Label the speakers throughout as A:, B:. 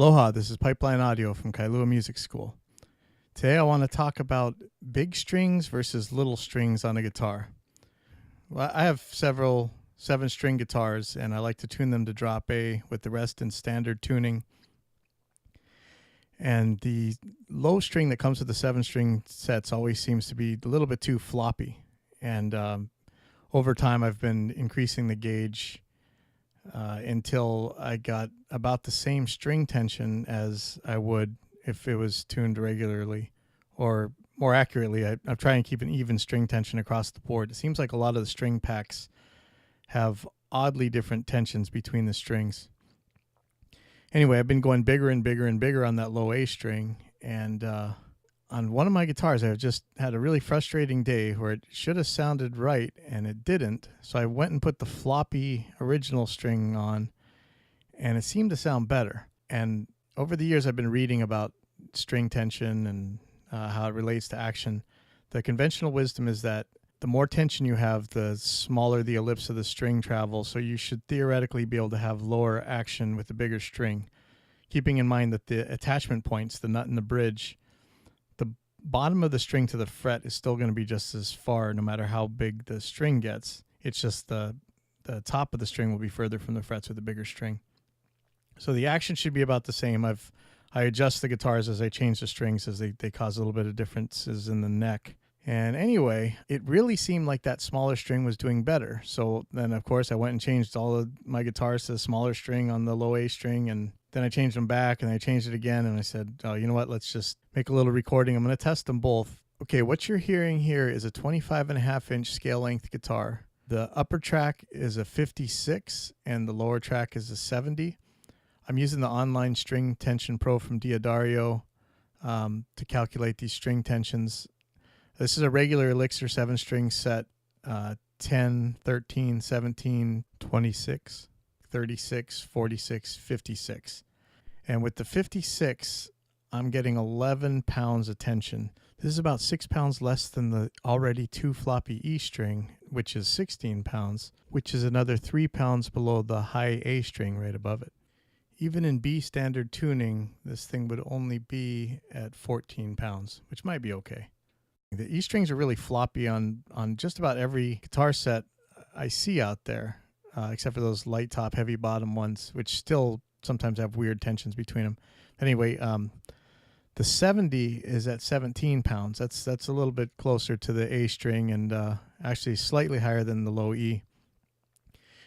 A: Aloha, this is Pipelineaudio from Kailua Music School. Today I want to talk about big strings versus little strings on a guitar. Well, I have several 7-string guitars and I like to tune them to drop A with the rest in standard tuning. And the low string that comes with the 7-string sets always seems to be a little bit too floppy. And over time I've been increasing the gauge until I got about the same string tension as I would if it was tuned regularly, or more accurately, I'm trying to keep an even string tension across the board. It seems like a lot of the string packs have oddly different tensions between the strings. Anyway, I've been going bigger and bigger and bigger on that low A string, and on one of my guitars, I've just had a really frustrating day where it should have sounded right, and it didn't. So I went and put the floppy original string on, and it seemed to sound better. And over the years, I've been reading about string tension and how it relates to action. The conventional wisdom is that the more tension you have, the smaller the ellipse of the string travels. So you should theoretically be able to have lower action with a bigger string, keeping in mind that the attachment points, the nut and the bridge, the bottom of the string to the fret is still going to be just as far no matter how big the string gets. It's just the top of the string will be further from the frets with a bigger string. So the action should be about the same. I adjust the guitars as I change the strings as they cause a little bit of differences in the neck. And anyway, it really seemed like that smaller string was doing better. So then, of course, I went and changed all of my guitars to the smaller string on the low A string, and then I changed them back, and I changed it again, and I said, oh, you know what, let's just make a little recording. I'm going to test them both. Okay, what you're hearing here is a 25.5-inch scale length guitar. The upper track is a 56, and the lower track is a 70. I'm using the online String Tension Pro from Diodario to calculate these string tensions. This is a regular Elixir 7-string set, 10, 13, 17, 26, 36, 46, 56. And with the 56, I'm getting 11 pounds of tension. This is about 6 pounds less than the already too floppy E string, which is 16 pounds, which is another 3 pounds below the high A string right above it. Even in B standard tuning, this thing would only be at 14 pounds, which might be okay. The E strings are really floppy on just about every guitar set I see out there, except for those light top, heavy bottom ones, which still sometimes have weird tensions between them. Anyway, the 70 is at 17 pounds. That's a little bit closer to the A string and actually slightly higher than the low E.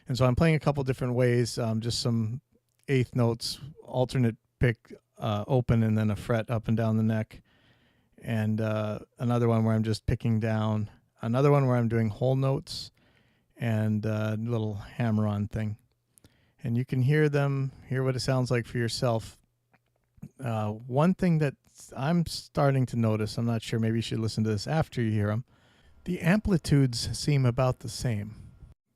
A: And so I'm playing a couple different ways, just some eighth notes, alternate pick, open, and then a fret up and down the neck. And another one where I'm just picking down. Another one where I'm doing whole notes and a little hammer-on thing. And you can hear what it sounds like for yourself. One thing that I'm starting to notice, I'm not sure, maybe you should listen to this after you hear them. The amplitudes seem about the same,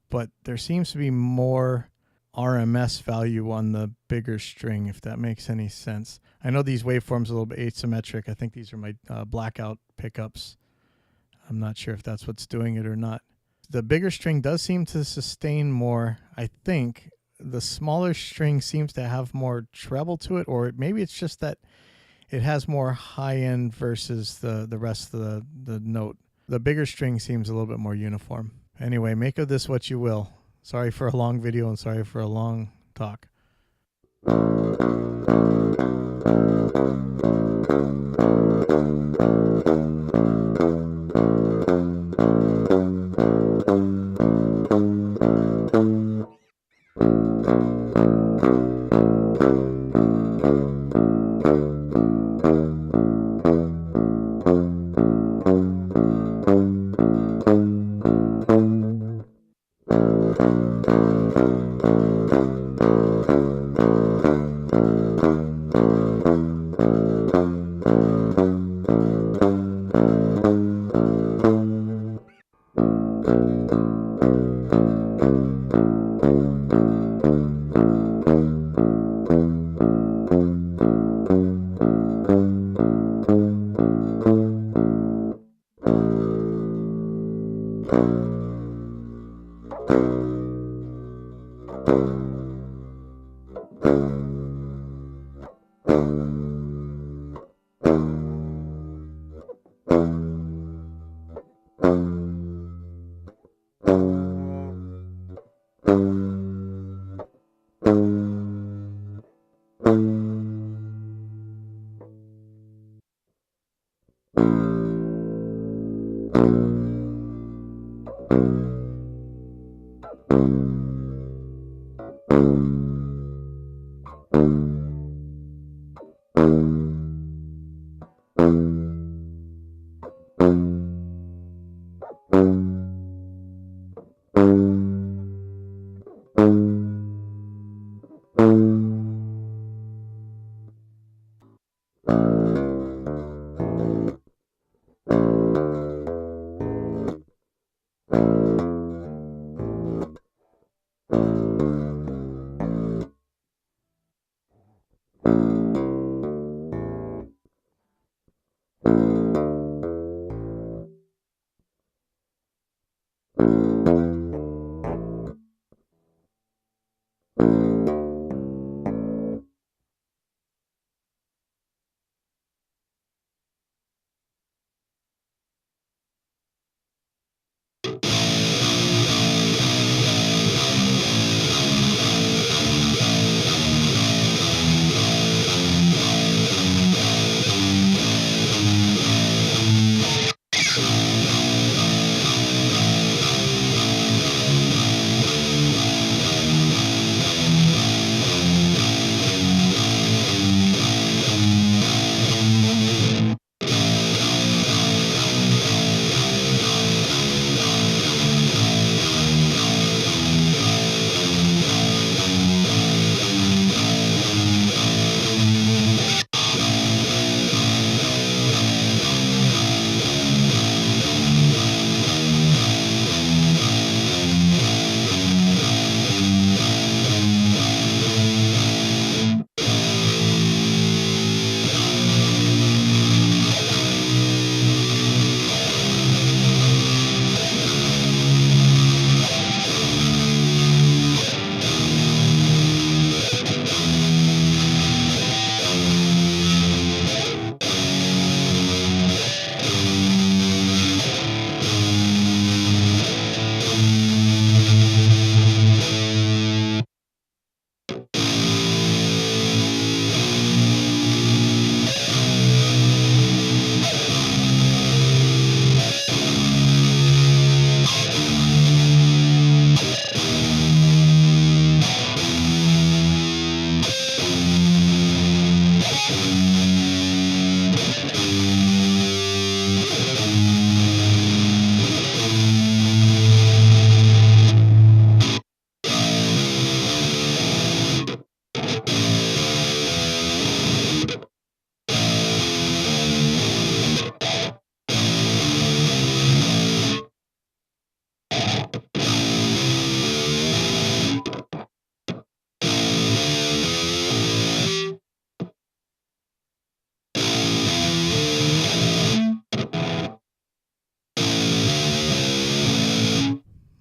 A: but there seems to be more RMS value on the bigger string, if that makes any sense. I know these waveforms are a little bit asymmetric. I think these are my blackout pickups. I'm not sure if that's what's doing it or not. The bigger string does seem to sustain more. I think the smaller string seems to have more treble to it, or maybe it's just that it has more high end versus the rest of the note. The bigger string seems a little bit more uniform. Anyway, make of this what you will. Sorry for a long video and sorry for a long talk.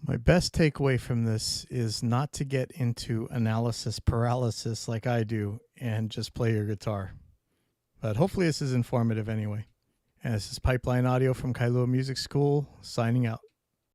A: My best takeaway from this is not to get into analysis paralysis like I do and just play your guitar. But hopefully this is informative anyway. And this is Pipeline Audio from Kailua Music School, signing out.